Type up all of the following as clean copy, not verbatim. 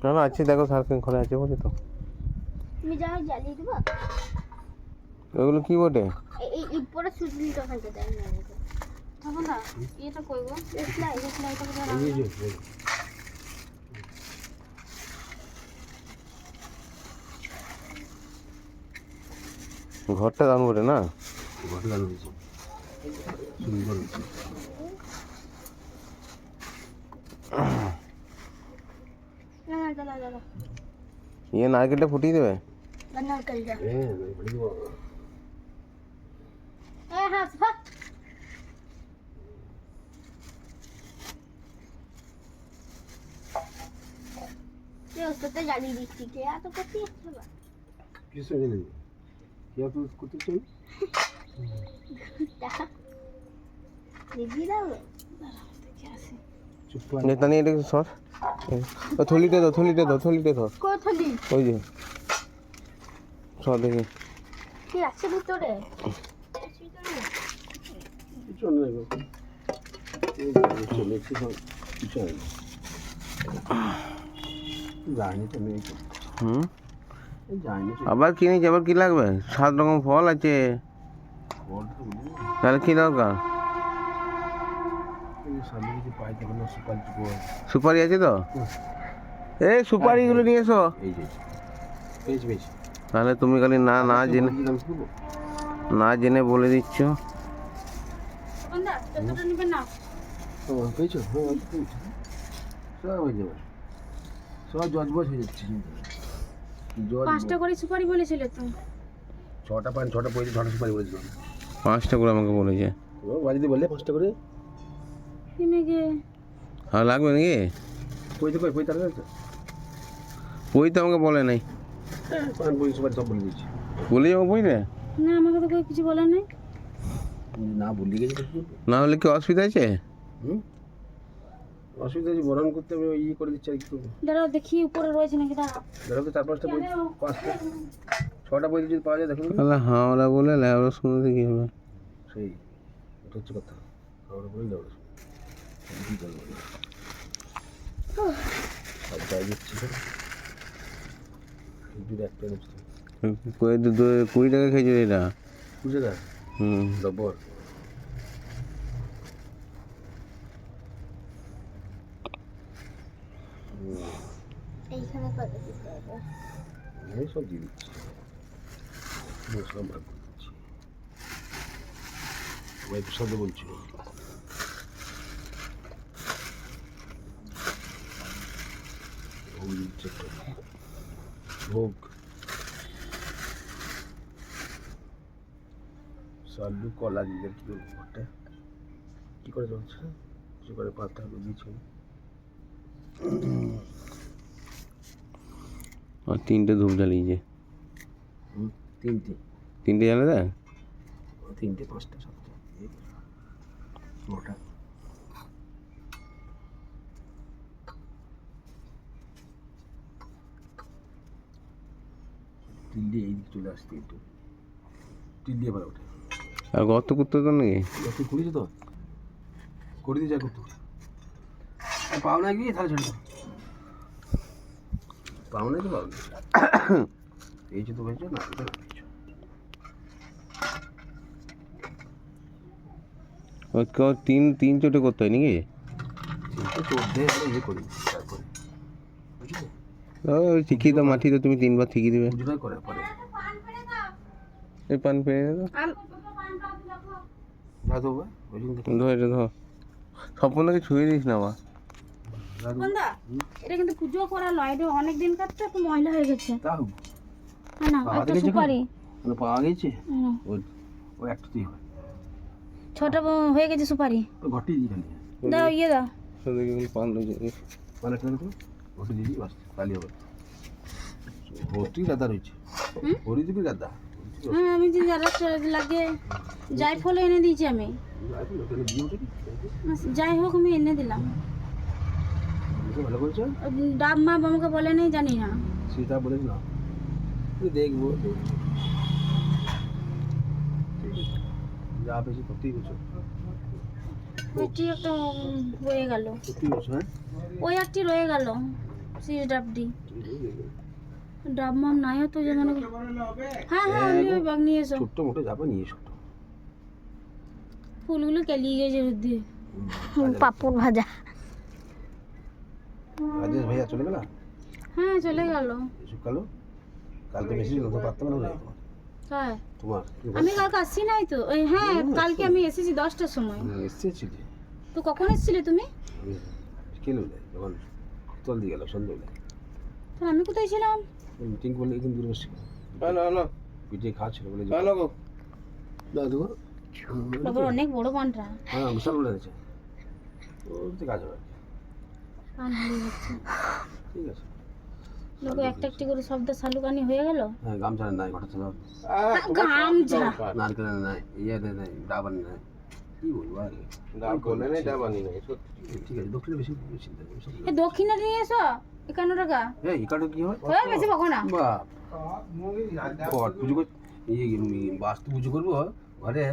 না না আছে, দেখো সার্ফিং ঘরে আছে বুঝলি তো। তুমি যা জ্বালিয়ে দেবো। ওগুলো কি বটে? এই পরে সুজলিটা খাইতে দেয় না তখন না এটা কইবো স্লাইডটা করে এই যে ঘরটা দাম বটে না? ঘরে লাগানো হয়েছে, সুন্দর হয়েছে। না ইয়ে নারকেলটা ফুটিয়ে দেবে। নারকেলটা হ্যাঁ বলি দিব। হ্যাঁ ওটা জ্বালিয়ে দিচ্ছি কে এত করতে যাচ্ছে বা কিছু নেই, কি এত করতে চাই? দেখি দাও চুপ করে নেতা নিয়ে এটা সর। ও থলিটা দাও, থলিটা ধর। কোথালি ওই যে সর দেখি। কি আছে ভিতরে কিছু নেই গো। চলেছি সব কিছু নেই, জানি তো নেই তো, জানি তো। আবার কি নিয়েছে? আবার কি লাগবে? 7 রকম ফল আছে, বলতে বলি তাহলে কি দরকার? এই সামনে কিছু পাই তখন সুপারি টুকু সুপারি আছে তো? এই সুপারিগুলো নিয়ে এসো। এই যে পেয়েছি পেয়েছি। তাহলে তুমি খালি না জেনে বলে দিচ্ছ। বন্ধা যতটা নেবে না ও পেয়েছো? হ্যাঁ পেয়েছো, সব হয়ে যাবে, সব জজবজ হয়ে যাচ্ছে। জজ 5টা করে সুপারি বলেছিলে তো। 6টা পান 6টা পয়সা 6টা সুপারি বলেছিলাম। 5টা করে আমাকে বলেছে। ও বাড়িতে বললে 5টা করে কিনে গে আর লাগবে নাকি? পয়সা কই পয়সা আছে? বই তো আমাকে বলে নাই। পান পয়সা সুপারি সব বলে দিয়েছি। বলে যাবো বই রে? না আমাকে তো কই কিছু বলে নাই। না বললি গেছি তো কি? না হলে কি অসুবিধা আছে? অসুবিধা আছে, বরণ করতে আমি ইয়ে করে দিচ্ছি আর কি করবো। দাঁড়াও দেখি উপরে রয়েছে নাকি দাঁড়াও। দেখো তো 4-5টা বই, 5টা 6টা বই যদি পাওয়া যায় দেখো তো। তাহলে হাওড়া বলে ল্যাবড়া শুনতে কি হবে? সেই এটা হচ্ছে কথা, আমরা বই দাও কি করবো সব যাই দিচ্ছি দুটো একটা নিচ্ছি 20 টাকা খেয়েছে এটা। বুঝে না রবর এইখানে কত দিতে হবে? এই সব দিয়ে দিচ্ছি, মশলা ভাগ করে দিচ্ছি। ওই তো সাথে বলছি ভোগ সালু কলা দিয়ে কি করবো ঘরটা কি করে চলছে, কিছু করে পাতা দিয়েছে। আর 3টে ধূপ জ্বালিয়েছে। 3টে জ্বালে দেয়? 3টে 5টা 7টা 9টা। টিল্লি এই দিকে চলে আসতে একটু, টিল্লি আবার ওঠে। আর গর্ত করতে তো নাকি? তুই করেছি তো করে দিয়ে যা করতে পাও না গিয়ে তাহলে ছেড়ে পাও না তো পাও না এই যে তো হয়েছে না এটা হয়েছে। ওই তিন চোটে করতে হয় নাকি? তো চোখ দিয়ে ইয়ে করি তারপরে বুঝলি, ওই ঠিকই তো মাটি তো তুমি 3বার ঠিকই দিবে। পুজোটাই করে পরে এই পান পেয়ে দাও, রাধো বা ওই জন্য ধর এটা ধর। স্বপ্নকে ছুঁয়ে দিস না আবার। রাধো বন্ধা এটা কিন্তু পুজো করা লয়, এটা অনেক দিন কাটতে একটু ময়লা হয়ে গেছে। তাও না একটা সুপারি মানে পাওয়া গেছে হুম, ওই একটাতেই হয়। 6টা হয়ে গেছে সুপারি। ওই ঘটি দিই খালি দাও ইয়ে দাও। পান রয়েছে মানে একটা তো ঘটি দিয়ে দিই বাস খালি হবে। ভর্তি গাদা রয়েছে, ভরি দিবি গাদা হ্যাঁ আমি যে যারা লাগে যাই ফল এনে দিয়েছি আমি। যাই হোক আমি এনে দিলাম। ভালো করেছো, ডাব মা আমাকে বলে নেই জানি না। সেটা বলেছ না, দেখবো যা পেয়েছি করতেই করছো। ওইটি একটা রয়ে গেল, করতেই করছো হ্যাঁ, ওই একটি রয়ে গেল। সিজ ডাবডি ডাব মাম নাই তো যেমন হ্যাঁ হ্যাঁ আমি ওই বাগ নিয়ে এসো ছোট্ট মোটো যাবে নিয়ে এসো তো। ফুলগুলো কেলিয়ে গেছে রুদ্দি পাপড় ভাজা। রাজেশ ভাইয়া চলে গেল হ্যাঁ চলে গেল কালো কালকে মেসেজ দিল তো পারতাম না হ্যাঁ তোমার আমি কালকে আসছি নাই তো ওই হ্যাঁ কালকে আমি এসেছি 10টার সময় এসেছিল তো কখন এসেছিলে তুমি কেন যখন চল দিয়ে গেল সন্ধ্যাবেলা তো আমি কোথায় ছিলাম মিটিং করলে একদিন দূরে বসে হ্যালো হ্যালো পিঠে খাচ্ছিল বলে হ্যালো গো দাদু তারপর অনেক বড় পানটা হ্যাঁ বিশাল বলে দিয়েছে ওতে কাজ হবে পান হয়ে যাচ্ছে ঠিক আছে লোক একটা একটি করে শব্দ শালুকানি হয়ে গেল হ্যাঁ গামছা নাই ঘটা ছিল গামছা নারকেল নাই ইয়ে নাই ডাবার নাই কি বলবো আর বলে নেই ডাবানি নেই ঠিক আছে দক্ষিণে বেশি চিন্তা করিস এ দক্ষিণে নিয়ে এসো 51 টাকা এই ইকাটো কি হয় ওই বেশি বকো না বাপ ঘর পুজো কর বাস্তু পুজো করবো ঘরে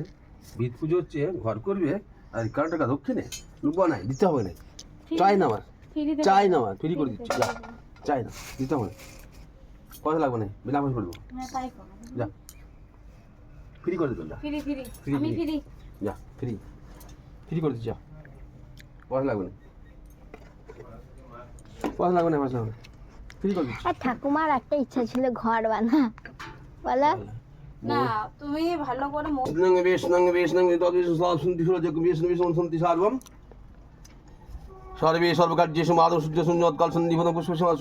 ভিত পুজো হচ্ছে ঘর করবে আর কারো টাকা দক্ষিণে লুকবা নাই দিতে হবে না চাই না আমার ফ্রিতে চাই না আমার ফ্রি করে দিচ্ছি যা চাই না দিতে হবে না পয়সা লাগবে না বিনা পয়সা করবো হ্যাঁ তাই করো যা ফ্রি করে দিতে যা ফ্রি ফ্রি ফ্রি, আমি ফ্রি। ফ্রি যা ফ্রি ফ্রি করে দিচ্ছি যা পয়সা লাগবে না পয়সা লাগবে না পয়সা লাগবে না ফ্রি করে দিচ্ছি আর ঠাকুমার একটা ইচ্ছা ছিল ঘর বানা, বলো না তুমি ভালো করে সর্বে সর্বকার্যেষু মাধব সূর্য শূন্যৎকাল সন্ধিপদ পুষ্পসীমা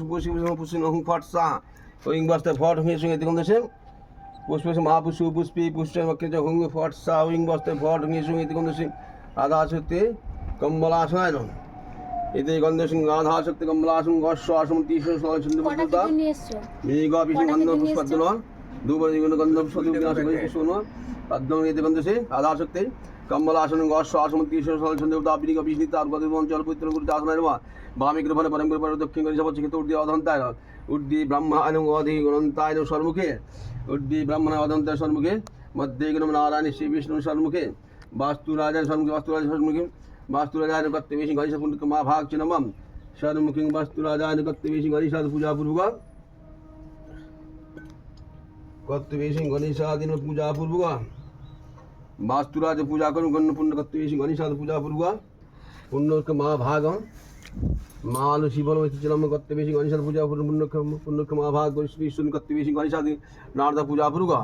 পুষ্পিন ফট সাহা ওইং বস্তে ফট হয়ে সঙ্গে দেখুন দেশে পুষ্পসে মহাপুষ্প পুষ্পি পুষ্পে হুং ফট সাহা ওইং বস্তে ফট হয়ে সঙ্গে দেখুন দেশে আধা শক্তি কম্বলাসনায় এতে গন্ধ সিং আধা শক্তি কম্বলাসন গস্ব আসম তিস কটা কিছু নিয়ে এসছো মেঘা বিষ্ণু গন্ধ পুষ্পাদ্য দুবরি গন্ধ সদুবিনাশ শোনো পদ্ম এতে গন্ধ সে আধা শক্তি কম্বলাসন গস্ব আসম তিস সন্দেবতা বিনিকা বিষ্ণু তার গতি অঞ্চল পবিত্র গুরু দাসনায় নমঃ বামে কৃপণে পরম কৃপণে দক্ষিণ করে সব চিকিত উর্দি অধন্তায় উর্দি ব্রহ্মাণ অধি গুণন্তায় সম্মুখে উর্দি ব্রাহ্মণ অধন্তায় সম্মুখে মধ্যে গুণ নারায়ণ শ্রী বিষ্ণু সম্মুখে বাস্তু রাজা সম্মুখে বাস্তু রাজা সম্মুখে বাস্তু রাজা কর্তব্যেশি গণেশ পুণ্য মা ভাগ চিনমম সম্মুখে বাস্তু রাজা কর্তব্যেশি গণেশ পূজা পূর্বক কর্তব্যেশি গণেশাদিন পূজা পূর্বক বাস্তুরাজ পূজা করুন গণ্য পুণ্য কর্তব্যেশি গণেশাদ পূজা পূর্বক পুণ্যকে মা ভাগ মালু শিবন চিনম কর্তব্যেশি গণেশাদ পূজা পুণ্যকে মা ভাগ বিষ্ণু কর্তব্যেশি গণেশাদি নারদা পূজা পূর্বক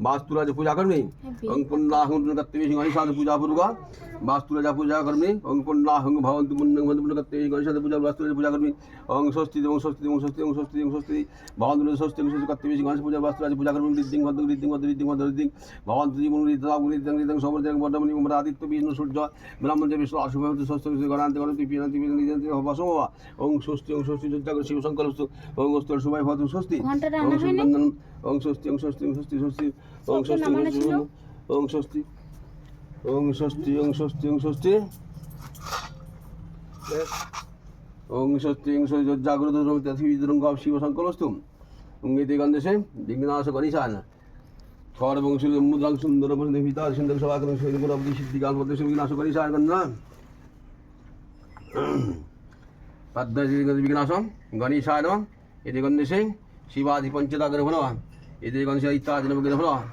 বাস্তুরাজ পূজা করবি অং পুণ্যাহুন কর্তব্যেশি গণেশাদ পূজা পূর্বক বাস্তুরাজা পূজা করবি অং পুণ্যাহুং ভবন্তু পুণ্যং পুণ্য কর্তব্যেশি গণেশাদ পূজা বাস্তুরাজ পূজা করবি অং স্বস্তি এবং স্বস্তি এবং স্বস্তি এবং স্বস্তি এবং স্বস্তি ভবন্তু স্বস্তি এবং স্বস্তি কর্তব্যেশি গণেশ পূজা বাস্তুরাজ পূজা করবি ঋদ্ধিং ভদ্র ঋদ্ধিং ভদ্র ঋদ্ধিং ভদ্র ঋদ্ধিং ভবন্তু জীবন ঋদ্ধাং ঋদ্ধাং ঋদ্ধাং সমর্থং বর্ধমণি আদিত্য বিষ্ণু সূর্য ব্রাহ্মণ দেব বিষ্ণু অশুভ স্বস্তি গণান্তি গণতি পিনান্তি পিনান্তি বসমবা ওং স্বস্তি যোদ্ধা করে শিব সংকল্প ওং অস্তর শুভাই ভদ্র স্বস্তি ঘন্টাটা ওং আনা হয়নি সুবন্ধনম ওং স্বস্তি ওং স্বস্তি ওং স্বস্তি স্বস্তি ওং স্বস্তি ওং স্বস্তি ওং স্বস্তি ওং স্বস্তি ওং স্বস্তি ওং স্বস্তি ওং স্বস্তি জাগ্রত পৃথিবীদরং গপ শিব সংকল্পস্তু অঙ্গিতে গন্ধেশে বিঘ্নাশ গণেশান সর্বংশী মুদ্রাং সুন্দর পিতা সুন্দর সভাকরণ শৈলগুণাবধি সিদ্ধিকাল পদ্ম বিঘ্নাশ গণেশান গন্ধা পদ্মশ্রী বিঘ্নাশম গণেশায় নমঃ এতে গন্ধেশে শিবাদি পঞ্চদাগ্র ভনবান এতে গণেশ ইত্যাদি নবগ্রহ ভনবান